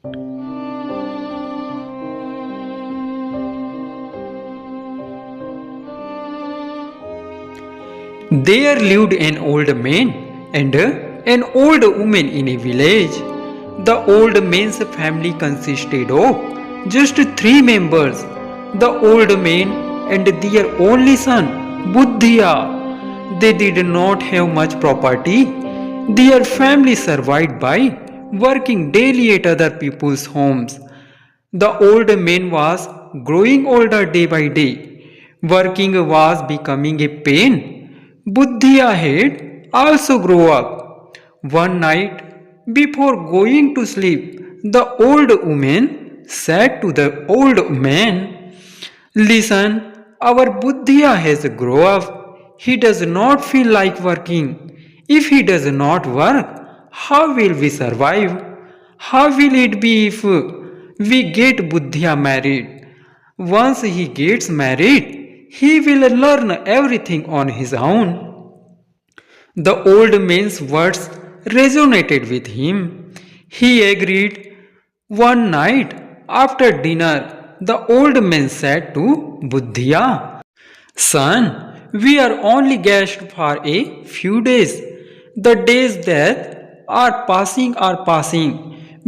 There lived an old man and an old woman in a village. The old man's family consisted of just three members: the old man and their only son, Buddhiya. They did not have much property. Their family survived by working daily at other people's homes. The old man was growing older day by day. Working was becoming a pain. Buddhiya had also grown up. One night, before going to sleep, the old woman said to the old man, "Listen, our Buddhiya has grown up. He does not feel like working. If he does not work, how will we survive? How will it be if we get Buddhiya married? Once he gets married, he will learn everything on his own." The old man's words resonated with him. He agreed. One night after dinner, the old man said to Buddhiya, "Son, we are only guests for a few days. The days that are passing.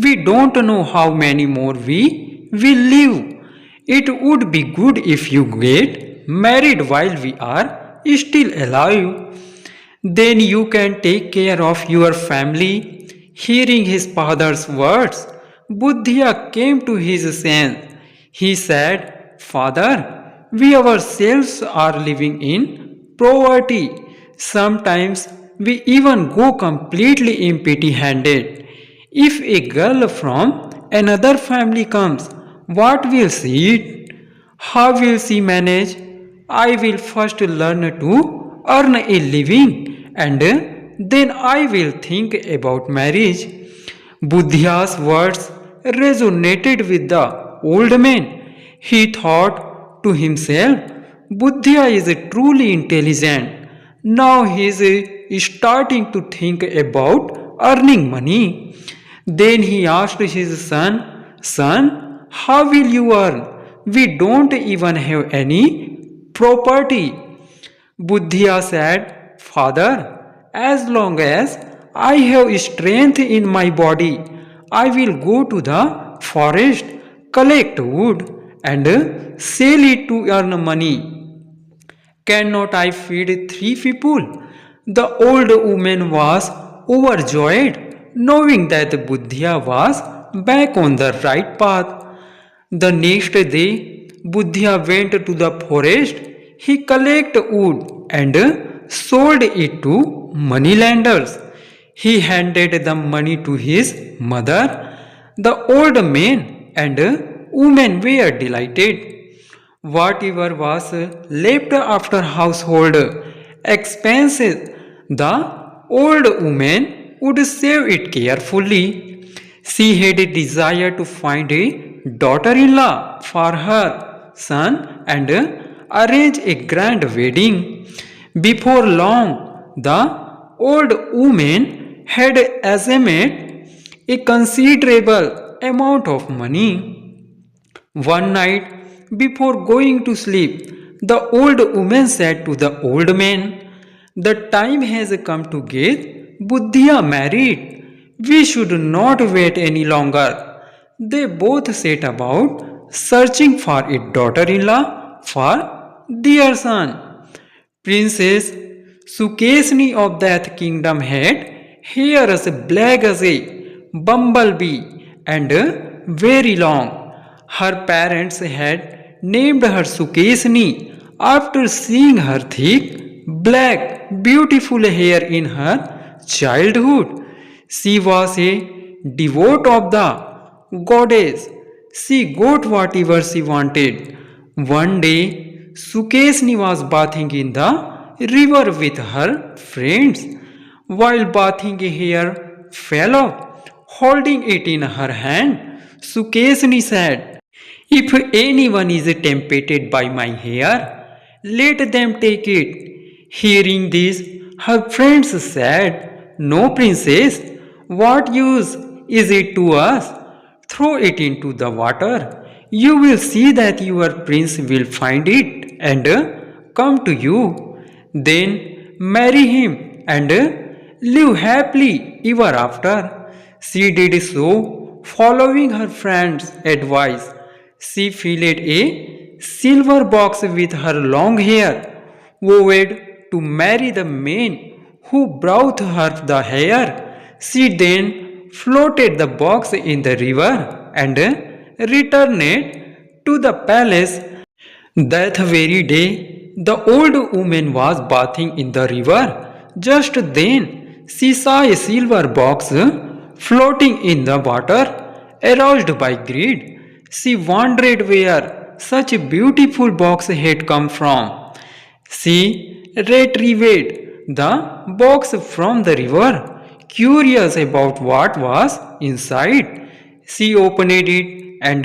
We don't know how many more we will live. It would be good if you get married while we are still alive. Then you can take care of your family." Hearing his father's words, Buddhiya came to his sense. He said, "Father, we ourselves are living in poverty. Sometimes we even go completely empty handed. If a girl from another family comes, what will she eat? How will she manage? I will first learn to earn a living and then I will think about marriage." Buddhiya's words resonated with the old man. He thought to himself, "Buddhiya is truly intelligent. Now he is starting to think about earning money." Then he asked his son, "Son, how will you earn? We don't even have any property." Buddhiya said, "Father, as long as I have strength in my body, I will go to the forest, collect wood, and sell it to earn money. Cannot I feed three people?" The old woman was overjoyed, knowing that Buddhiya was back on the right path. The next day, Buddhiya went to the forest. He collected wood and sold it to moneylenders. He handed the money to his mother. The old man and woman were delighted. Whatever was left after household expenses, the old woman would save it carefully. She had a desire to find a daughter-in-law for her son and arrange a grand wedding. Before long, the old woman had assembled a considerable amount of money. One night, before going to sleep, the old woman said to the old man, "The time has come to get Buddhiya married. We should not wait any longer." They both set about searching for a daughter-in-law for their son. Princess Sukesni of that kingdom had hair as black as a bumblebee and very long. Her parents had named her Sukesni after seeing her thick, black, beautiful hair in her childhood. She was a devotee of the goddess. She got whatever she wanted. One day, Sukesni was bathing in the river with her friends. While bathing, a hair fell off. Holding it in her hand, Sukesni said, "If anyone is tempted by my hair, let them take it." Hearing this, her friends said, "No, princess, what use is it to us? throw it into the water. You will see that your prince will find it and come to you. Then marry him and live happily ever after. She did so, following her friend's advice. She filled a silver box with her long hair, vowed to marry the man who brought her the hair. She then floated the box in the river and returned to the palace. That very day, the old woman was bathing in the river. Just then, she saw a silver box floating in the water. Aroused by greed, she wondered where such a beautiful box had come from. She retrieved the box from the river, curious about what was inside. She opened it and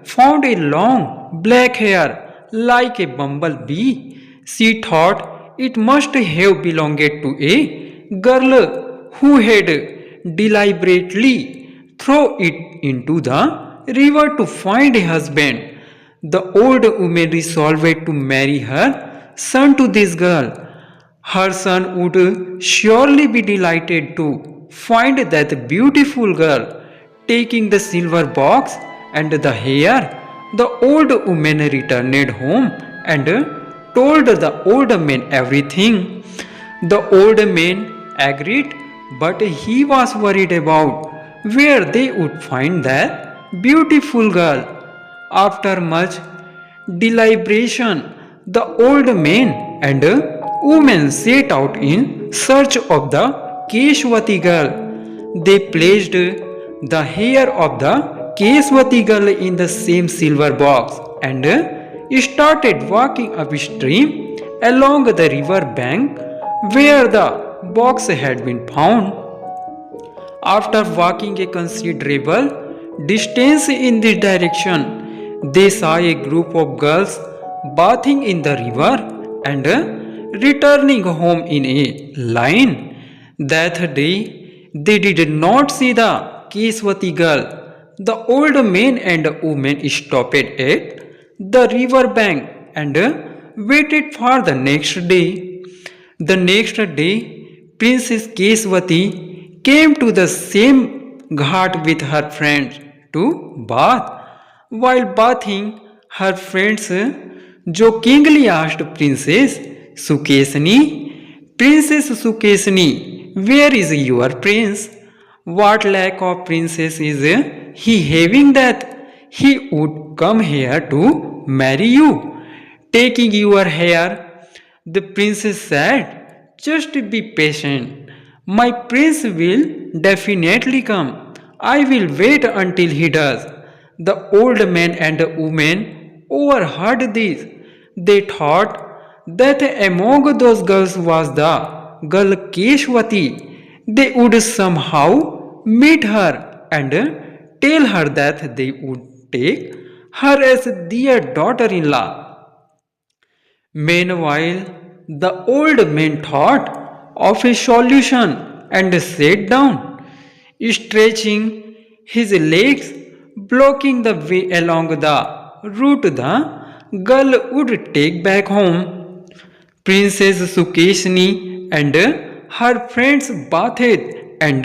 found a long black hair like a bumblebee. She thought it must have belonged to a girl who had deliberately thrown it into the river to find a husband. The old woman resolved to marry her son to this girl. Her son would surely be delighted to find that beautiful girl. Taking the silver box and the hair, the old woman returned home and told the old man everything. The old man agreed, but he was worried about where they would find that beautiful girl. After much deliberation, the old man and woman set out in search of the Keshwati girl. They placed the hair of the Keshwati girl in the same silver box and started walking upstream along the river bank where the box had been found. After walking a considerable distance in this direction, they saw a group of girls bathing in the river and returning home in a line. That day, they did not see the Keswati girl. The old man and woman stopped at the river bank and waited for the next day. The next day, Princess Keswati came to the same ghat with her friends to bath. While bathing, her friends jokingly asked Princess Sukesni, where is your prince? What lack of princess is he having that he would come here to marry you? Taking your hair, the princess said, just be patient. My prince will definitely come. I will wait until he does. The old man and woman overheard this. They thought that among those girls was the girl Keshwati. They would somehow meet her and tell her that they would take her as their daughter-in-law. Meanwhile, the old man thought of a solution and sat down, stretching his legs, blocking the way along the route the girl would take back home. Princess Sukeshni and her friends bathed and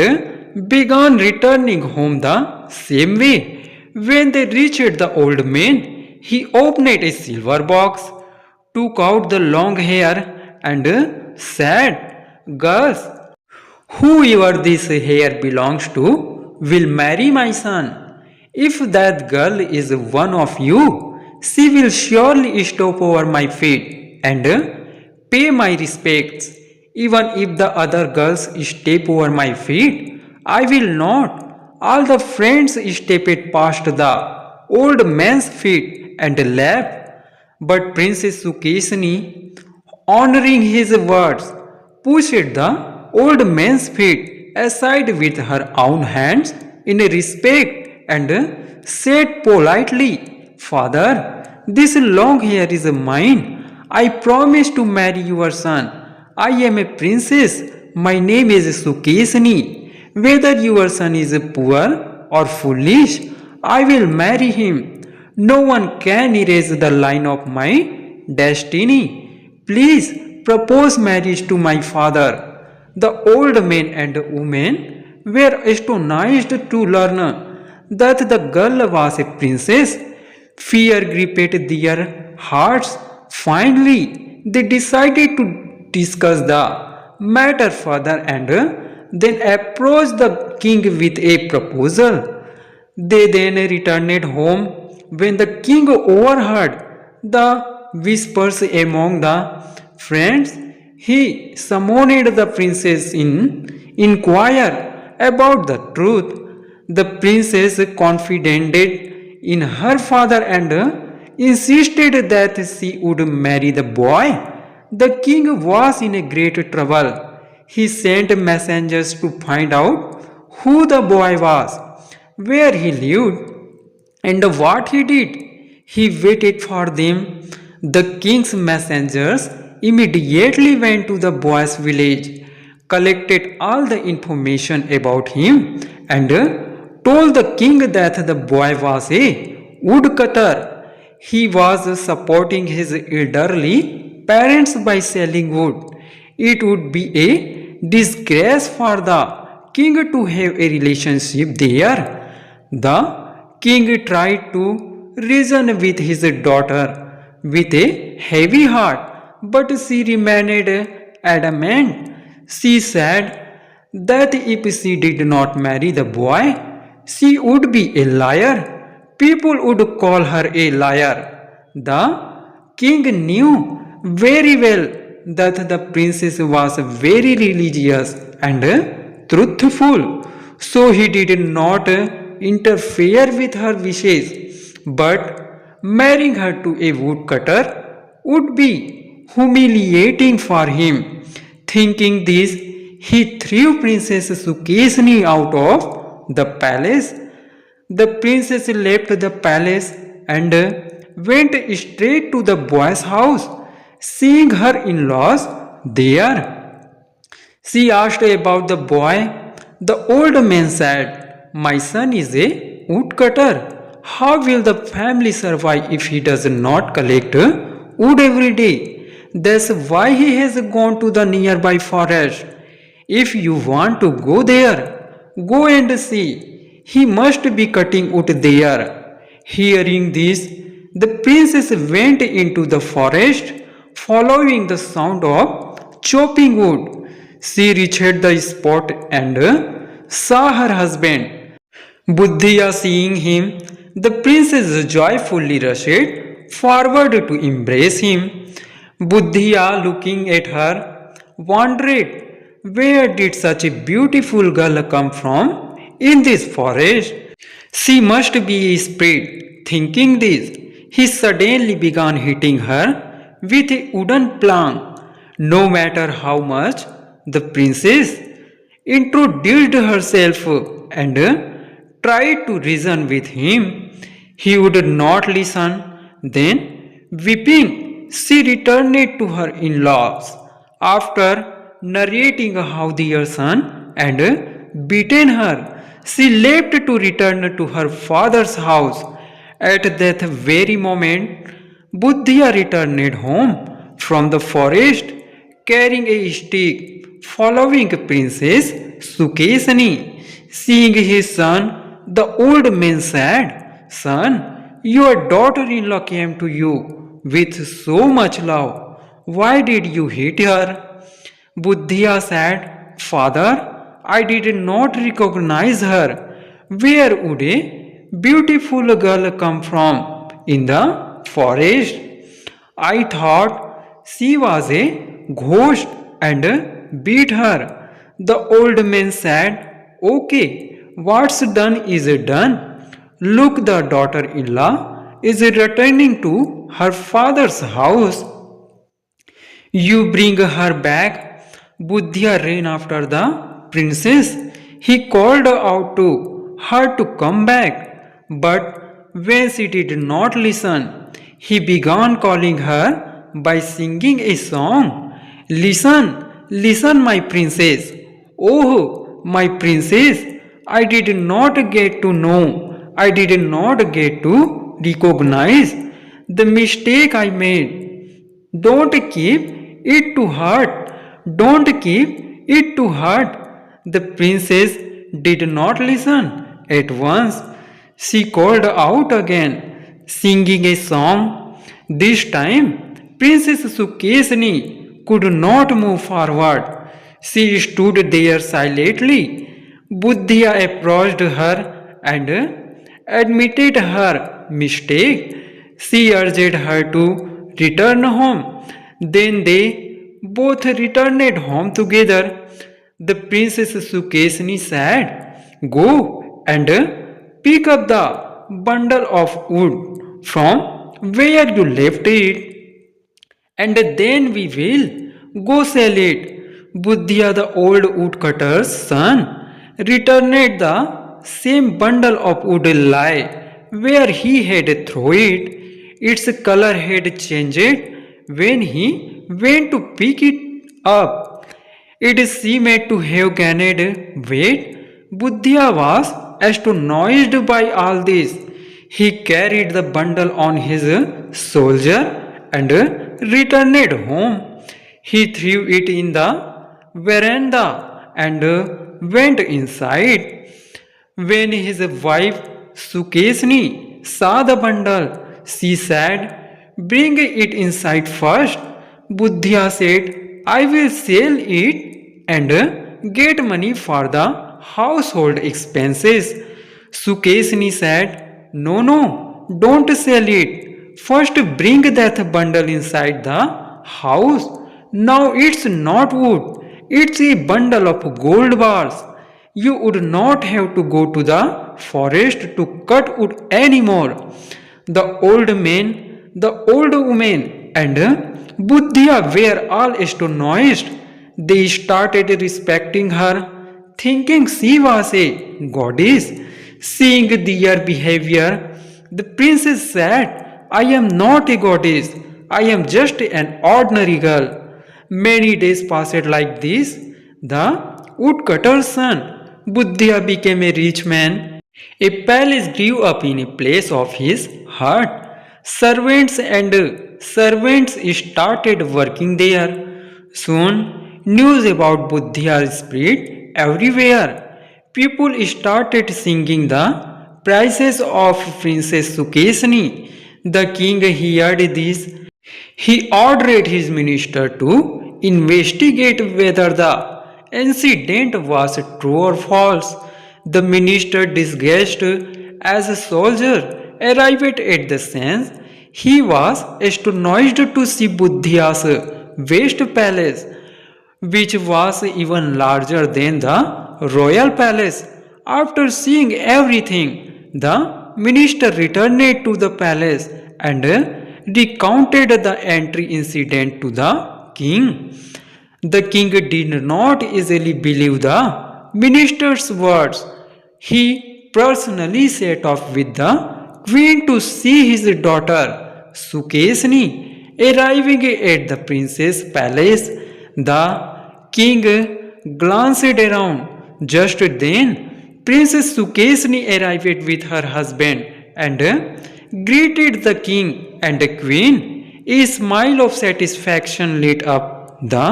began returning home the same way. When they reached the old man, he opened a silver box, took out the long hair, and said, Girls, whoever this hair belongs to will marry my son. If that girl is one of you, she will surely stop over my feet and pay my respects. Even if the other girls step over my feet, I will not. All the friends stepped past the old man's feet and laughed. But Princess Sukesni, honoring his words, pushed the old man's feet aside with her own hands in respect and said politely, Father, this long hair is mine. I promise to marry your son. I am a princess. My name is Sukesni. Whether your son is poor or foolish, I will marry him. No one can erase the line of my destiny. Please propose marriage to my father. The old man and woman were astonished to learn that the girl was a princess. Fear gripped their hearts. Finally, they decided to discuss the matter further and then approached the king with a proposal. They then returned home. When the king overheard the whispers among the friends, he summoned the princess in inquire about the truth. The princess confided in her father and insisted that she would marry the boy. The king was in a great trouble. He sent messengers to find out who the boy was, where he lived, and what he did. He waited for them. The king's messengers immediately went to the boy's village, collected all the information about him, and told the king that the boy was a woodcutter. He was supporting his elderly parents by selling wood. It would be a disgrace for the king to have a relationship there. The king tried to reason with his daughter with a heavy heart, but she remained adamant. She said that if she did not marry the boy, she would be a liar. People would call her a liar. The king knew very well that the princess was very religious and truthful, so he did not interfere with her wishes. But marrying her to a woodcutter would be humiliating for him. Thinking this, he threw Princess Sukesni out of the palace. The princess left the palace and went straight to the boy's house. Seeing her in laws there, she asked about the boy. The old man said, "My son is a woodcutter. How will the family survive if he does not collect wood every day? That's why he has gone to the nearby forest. If you want to go there, go and see. He must be cutting wood there." Hearing this, the princess went into the forest, following the sound of chopping wood. She reached the spot and saw her husband. Buddhiya seeing him, the princess joyfully rushed forward to embrace him. Buddhiya, looking at her, wondered where did such a beautiful girl come from in this forest. She must be a spirit. Thinking this, he suddenly began hitting her with a wooden plank. No matter how much the princess introduced herself and tried to reason with him, he would not listen. Then, weeping, she returned to her in-laws. After narrating how their son and beaten her, she left to return to her father's house. At that very moment, Buddhiya returned home from the forest carrying a stick, following Princess Sukesni. Seeing his son, the old man said, "Son, your daughter-in-law came to you with so much love. Why did you hit her?" Buddhiya said, "Father, I did not recognize her. Where would a beautiful girl come from in the forest? I thought she was a ghost and beat her." The old man said, "Okay, what's done is done. Look, the daughter-in-law is returning to her father's house. You bring her back." Buddhiya ran after the princess. He called out to her to come back, but when she did not listen, he began calling her by singing a song. "Listen, listen, my princess. Oh, my princess, I did not get to know I did not get to recognize the mistake I made. Don't keep it to heart. Don't keep it to heart. The princess did not listen at once. She called out again, singing a song. This time, Princess Sukesni could not move forward. She stood there silently. Buddhya approached her and admitted her mistake. She urged her to return home. Then they both returned home together. The princess Sukesni said, "Go and pick up the bundle of wood from where you left it, and then we will go sell it." Buddhya, the old woodcutter's son, returned the same bundle of wood lie where he had thrown it. Its color had changed when he went to pick it up. It seemed to have gained weight. Buddhya was astonished by all this. He carried the bundle on his shoulder and returned home. He threw it in the veranda and went inside. When his wife Sukesni saw the bundle, she said, "Bring it inside first." Buddhya said, "I will sell it and get money for the household expenses." Sukesni said, "No, no, don't sell it. First bring that bundle inside the house. Now it's not wood, it's a bundle of gold bars. You would not have to go to the forest to cut wood anymore." The old man, the old woman, and Buddhya were all astonished. They started respecting her, thinking she was a goddess. Seeing their behavior, the princess said, "I am not a goddess. I am just an ordinary girl." Many days passed like this. The woodcutter's son, Buddhya, became a rich man. A palace grew up in a place of his heart. Servants started working there. Soon, news about Buddhya spread everywhere. People started singing the praises of Princess Sukesni. The king heard this. He ordered his minister to investigate whether the incident was true or false. The minister, disguised as a soldier, arrived at the scene. He was astonished to see Buddhya's vast palace, which was even larger than the royal palace. After seeing everything, the minister returned to the palace and recounted the entry incident to the king. The king did not easily believe the minister's words. He personally set off with the queen to see his daughter Sukesni. Arriving at the prince's palace, the king glanced around. Just then, Princess Sukesni arrived with her husband and greeted the king and the queen. A smile of satisfaction lit up the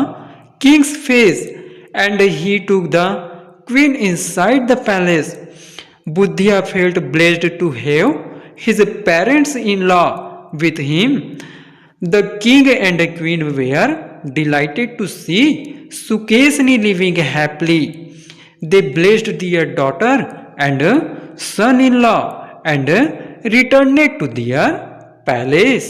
king's face, and he took the queen inside the palace. Buddhya felt blessed to have his parents-in-law with him. The king and the queen were delighted to see Sukesni living happily. They blessed their daughter and son-in-law and returned to their palace.